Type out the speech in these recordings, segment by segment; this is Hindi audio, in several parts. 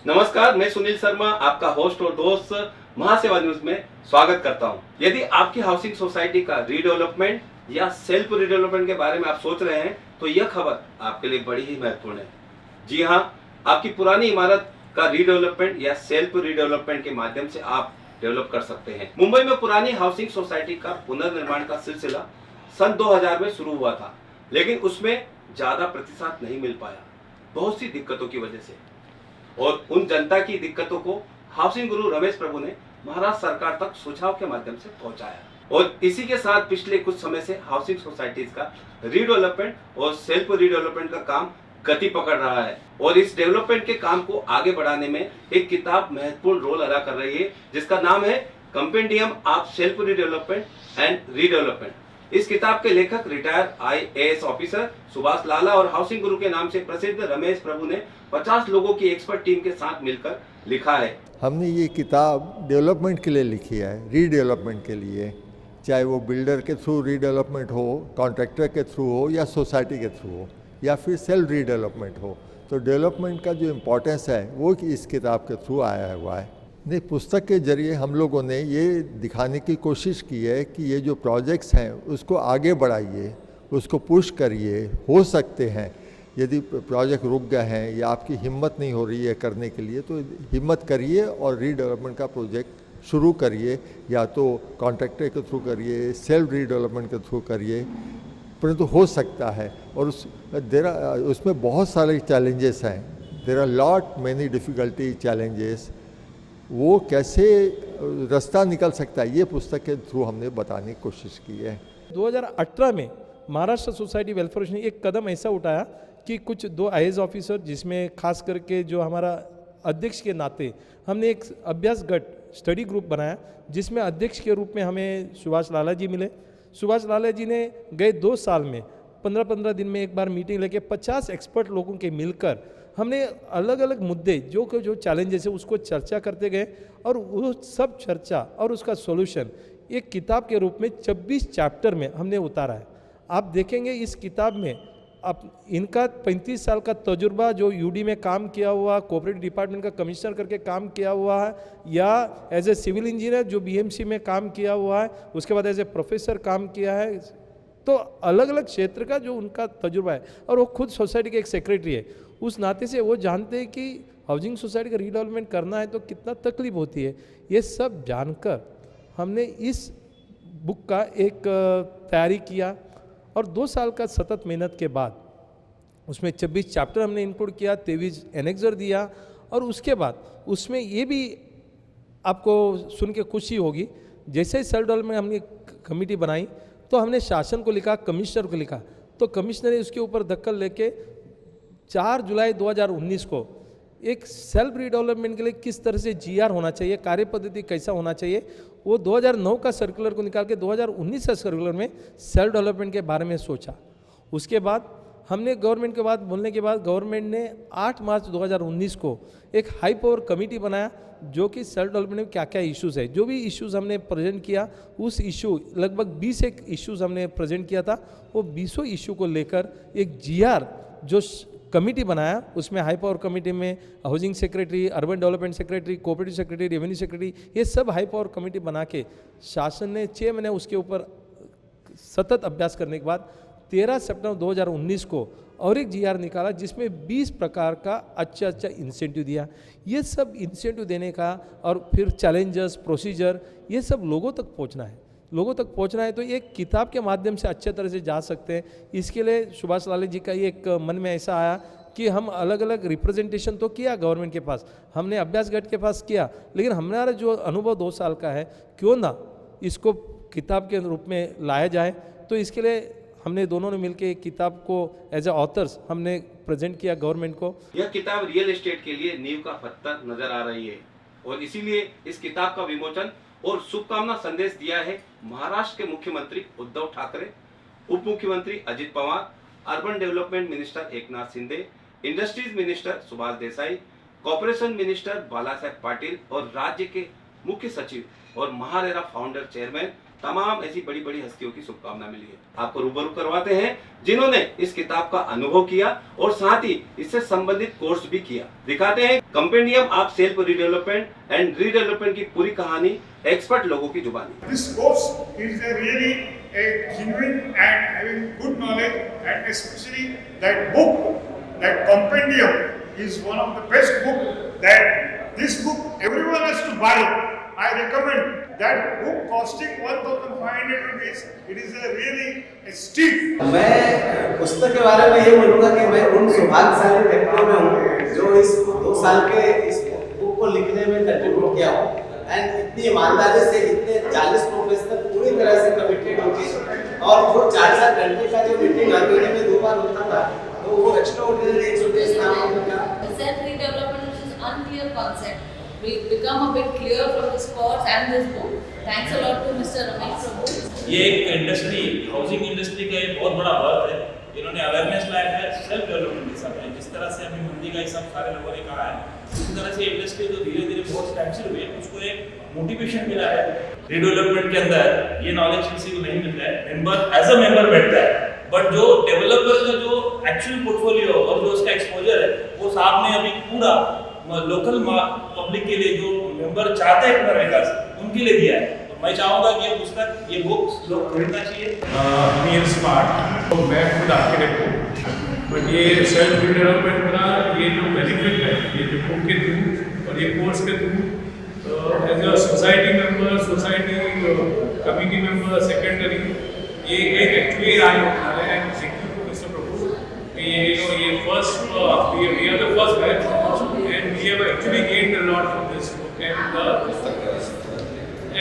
नमस्कार, मैं सुनील शर्मा आपका होस्ट और दोस्त महासेवा न्यूज में स्वागत करता हूं। यदि आपकी हाउसिंग सोसाइटी का रीडेवलपमेंट या सेल्फ रीडेवलपमेंट के बारे में आप सोच रहे हैं तो यह खबर आपके लिए बड़ी ही महत्वपूर्ण है। जी हां, आपकी पुरानी इमारत का रीडेवलपमेंट या सेल्फ रीडेवलपमेंट के माध्यम से आप डेवलप कर सकते हैं। मुंबई में पुरानी हाउसिंग सोसाइटी का पुनर्निर्माण का सिलसिला सन 2000 में शुरू हुआ था, लेकिन उसमें ज्यादा प्रतिशत नहीं मिल पाया, बहुत सी दिक्कतों की वजह से। और उन जनता की दिक्कतों को हाउसिंग गुरु रमेश प्रभु ने महाराष्ट्र सरकार तक सुझाव के माध्यम से पहुंचाया और इसी के साथ पिछले कुछ समय से हाउसिंग सोसाइटीज का रीडेवलपमेंट और सेल्फ रीडेवलपमेंट का काम गति पकड़ रहा है। और इस डेवलपमेंट के काम को आगे बढ़ाने में एक किताब महत्वपूर्ण रोल अदा कर रही है, जिसका नाम है compendium of self redevelopment and redevelopment. इस किताब के लेखक रिटायर्ड IAS ऑफिसर सुभाष लाला और हाउसिंग गुरु के नाम से प्रसिद्ध रमेश प्रभु ने 50 लोगों की एक्सपर्ट टीम के साथ मिलकर लिखा है। हमने ये किताब डेवलपमेंट के लिए लिखी है, रीडेवलपमेंट के लिए, चाहे वो बिल्डर के थ्रू रीडेवलपमेंट हो, कॉन्ट्रैक्टर के थ्रू हो या सोसाइटी के थ्रू हो या फिर सेल्फ रीडेवलपमेंट हो। तो डेवलपमेंट का जो इम्पोर्टेंस है वो इस किताब के थ्रू आया हुआ है। नहीं, पुस्तक के जरिए हम लोगों ने ये दिखाने की कोशिश की है कि ये जो प्रोजेक्ट्स हैं उसको आगे बढ़ाइए, उसको पुश करिए। हो सकते हैं यदि प्रोजेक्ट रुक गए हैं या आपकी हिम्मत नहीं हो रही है करने के लिए तो हिम्मत करिए और रीडेवलपमेंट का प्रोजेक्ट शुरू करिए, या तो कॉन्ट्रैक्टर के थ्रू करिए, सेल्फ रीडेवलपमेंट के थ्रू करिए, परंतु हो सकता है। और उसमें बहुत सारे चैलेंजेस हैं, there are lot many difficulty challenges. वो कैसे रास्ता निकल सकता है ये पुस्तक के थ्रू हमने बताने की कोशिश की है। 2018 में महाराष्ट्र सोसाइटी वेलफेयर ने एक कदम ऐसा उठाया कि कुछ 2 IAS ऑफिसर, जिसमें खास करके जो हमारा अध्यक्ष के नाते हमने एक अभ्यास गट स्टडी ग्रुप बनाया, जिसमें अध्यक्ष के रूप में हमें सुभाष लाला जी मिले। सुभाष लाला जी ने गए 2 साल में 15-15 दिन में एक बार मीटिंग लेके 50 एक्सपर्ट लोगों के मिलकर हमने अलग अलग मुद्दे जो चैलेंजेस है उसको चर्चा करते गए और वो सब चर्चा और उसका सॉल्यूशन एक किताब के रूप में 26 चैप्टर में हमने उतारा है। आप देखेंगे इस किताब में अब इनका 35 साल का तजुर्बा, जो UD में काम किया हुआ, कोऑपरेटिव डिपार्टमेंट का कमिश्नर करके काम किया हुआ है, या एज ए सिविल इंजीनियर जो BMC में काम किया हुआ है, उसके बाद एज ए प्रोफेसर काम किया है। तो अलग अलग क्षेत्र का जो उनका तजुर्बा है, और वो खुद सोसाइटी के एक सेक्रेटरी है, उस नाते से वो जानते हैं कि हाउसिंग सोसाइटी का रीडेवलपमेंट करना है तो कितना तकलीफ होती है। ये सब जानकर हमने इस बुक का एक तैयारी किया और 2 साल का सतत मेहनत के बाद उसमें 26 चैप्टर हमने इंक्लूड किया, 23 एनेक्सर दिया। और उसके बाद उसमें ये भी आपको सुन के खुशी होगी, जैसे ही सेल्फ डेवलपमेंट हमने कमेटी बनाई तो हमने शासन को लिखा, कमिश्नर को लिखा, तो कमिश्नर ने उसके ऊपर दखल लेके 4 जुलाई 2019 को एक सेल्फ रीडेवलपमेंट के लिए किस तरह से GR होना चाहिए, कार्य पद्धति कैसा होना चाहिए, वो 2009 का सर्कुलर को निकाल के 2019 का सर्कुलर में सेल्फ डेवलपमेंट के बारे में सोचा। उसके बाद हमने गवर्नमेंट के बाद बोलने के बाद गवर्नमेंट ने 8 मार्च 2019 को एक हाई पावर कमेटी बनाया, जो कि सेल्फ डेवलपमेंट में क्या क्या इश्यूज़ है, जो भी इश्यूज़ हमने प्रेजेंट किया, उस इशू लगभग 20 एक इश्यूज़ हमने प्रेजेंट किया था, वो 20 इशू को लेकर एक GR जो कमेटी बनाया, उसमें हाई पावर कमेटी में housing secretary, urban development secretary, cooperative secretary, revenue secretary, ये सब हाई पावर कमेटी बना के शासन ने 6 महीने उसके ऊपर सतत अभ्यास करने के बाद 13 सितंबर 2019 को और एक GR निकाला, जिसमें 20 प्रकार का अच्छा इंसेंटिव दिया। ये सब इंसेंटिव देने का और फिर चैलेंजेस, प्रोसीजर, ये सब लोगों तक पहुंचना है। लोगों तक पहुंचना है तो एक किताब के माध्यम से अच्छे तरह से जा सकते हैं। इसके लिए सुभाष लाले जी का एक मन में ऐसा आया कि हम अलग अलग रिप्रेजेंटेशन तो किया गवर्नमेंट के पास, हमने अभ्यास गट के पास किया, लेकिन हमारा जो अनुभव 2 साल का है, क्यों ना इसको किताब के रूप में लाया जाए। तो इसके लिए हमने दोनों ने मिलकर एक किताब को एज ए ऑथर्स हमने प्रेजेंट किया गवर्नमेंट को। यह किताब रियल एस्टेट के लिए नींव का पत्थर नजर आ रही है और इसीलिए इस किताब का विमोचन और शुभकामना संदेश दिया है महाराष्ट्र के मुख्यमंत्री उद्धव ठाकरे, उप मुख्यमंत्री Ajit Pawar, urban development minister Eknath Shinde, industries minister Subhash Desai, corporation minister Bala Saheb Patil और राज्य के मुख्य सचिव और महारेरा फाउंडर चेयरमैन तमाम ऐसी बड़ी बड़ी हस्तियों की शुभकामना मिली है। आपको रूबरू करवाते हैं जिन्होंने इस किताब का अनुभव किया और साथ ही इससे संबंधित कोर्स भी किया। दिखाते हैं compendium of self redevelopment and redevelopment की पूरी कहानी एक्सपर्ट लोगों की जुबानी। This course is really a genuine and having good knowledge, and especially that book, that compendium is one of the best book. That this book everyone has to buy. I recommend that book costing 1,500 rupees. It is a really a steep. मैं पुस्तक के बारे में ये बोलूँगा कि मैं उन सौभाग्यशाली व्यक्तियों में हूँ जो इस 2 साल के इस बुक को लिखने में कंट्रीब्यूट किया हो एंड इतनी ईमानदारी से इतने 40 प्रोफेसर पूरी तरह से कमिटेड होके और जो 4-4 घंटे का जो मीटिंग हर महीने में 2 बार होता था तो वो एक्स्ट्रा ऑर्डिनरी एक्सपीरियंस था। Self redevelopment, which is unclear concept, will become a bit clear from this course and this book. Thanks a lot to Mr. Ramesh Prabhu. ये एक इंडस्ट्री, हाउसिंग इंडस्ट्री का एक बहुत बड़ा वर्क है। इन्होंने अवेयरनेस लाया है सेल्फ डेवलपमेंट के साथ में। जिस तरह से अभी मंदी का सब सारे लोगों ने कहा है, उसी तरह से इंडस्ट्री जो धीरे धीरे बहुत स्टैंडस्टिल हुई है, उसको एक मोटिवेशन मिला है। रीडेवलपमेंट के अंदर ये नॉलेज किसी को नहीं मिलता है, मेंबर एज अ मेंबर बैठता है, बट जो डेवलपर का जो एक्चुअल पोर्टफोलियो और जो उसका एक्सपोजर है वो साहब ने अभी पूरा लोकल पब्लिक के लिए जो मेंबर चाहते हैं अपना विकास उनके लिए दिया है। तो मैं चाहूँगा कि ये पुस्तक ये बुक्स लोग खरीदना चाहिए। मेन स्मार्ट तो मैं खुद आर्किटेक्ट हूँ, बट ये सेल्फ डेवलपमेंट का ये जो बेनिफिट है ये जो बुक के थ्रू और ये कोर्स के through as a society member, society committee member, secretary ये एक एक्चुअली राय होता है मिस्टर प्रभु ये first we are the first batch and we have actually gained a lot from this book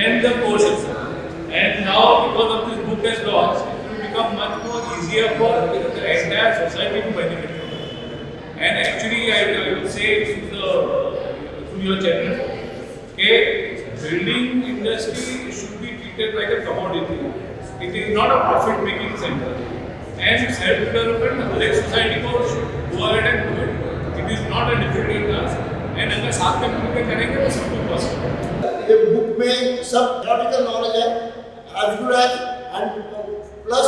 and the course itself. And now because of this book has launched, it will become much more easier for the entire society to benefit from it. And actually I will say through your channel that building industry should be treated like a commodity. It is not a profit making center. And self development हर एक सोसाइटी को go ahead and do it. It is not a difficult task. And अगर साथ में मिलकर करेंगे तो सब कुछ पॉसिबल है। ये बुक में सब theoretical knowledge है as good as and plus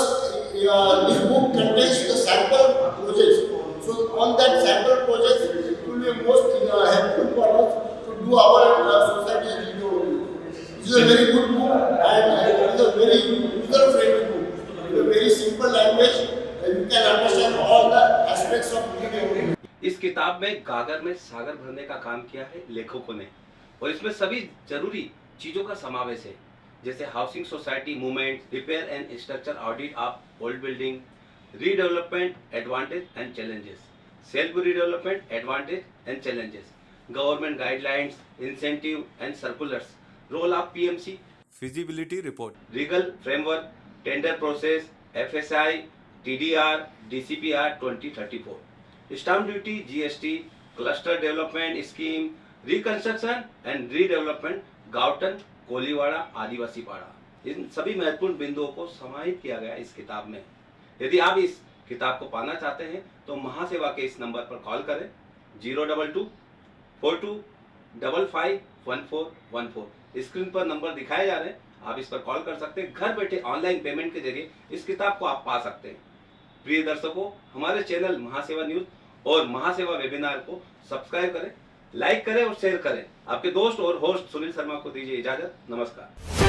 this book contains the sample projects. So on that sample projects it will be most helpful for us to do our society redevelopment. This is a very good book and it is a very user friendly book. In a very simple language you can understand all the aspects of redevelopment. इस किताब में गागर में सागर भरने का काम किया है लेखकों ने और इसमें सभी जरूरी चीजों का समावेश है, जैसे housing society movement, repair and structure audit of old building, redevelopment advantage and challenges, self redevelopment advantage and challenges, government guidelines, incentive and circulars, role of PMC, feasibility report, legal framework, tender process, FSI, TDR, DCPR 2034, stamp duty, GST, cluster development scheme, reconstruction and redevelopment, gaothan, Koliwada, Adivasi pada. इन सभी महत्वपूर्ण बिंदुओं को समाहित किया गया इस किताब में। यदि आप इस किताब को पाना चाहते हैं तो महासेवा के इस नंबर पर कॉल करें 022 42 55 1414। स्क्रीन पर नंबर दिखाए जा रहे हैं, आप इस पर कॉल कर सकते हैं। घर बैठे ऑनलाइन पेमेंट के जरिए इस किताब को आप पा सकते हैं। प्रिय दर्शकों, हमारे चैनल महासेवा न्यूज और महासेवा वेबिनार को सब्सक्राइब करें, लाइक करें और शेयर करें। आपके दोस्त और होस्ट सुनील शर्मा को दीजिए इजाजत। नमस्कार।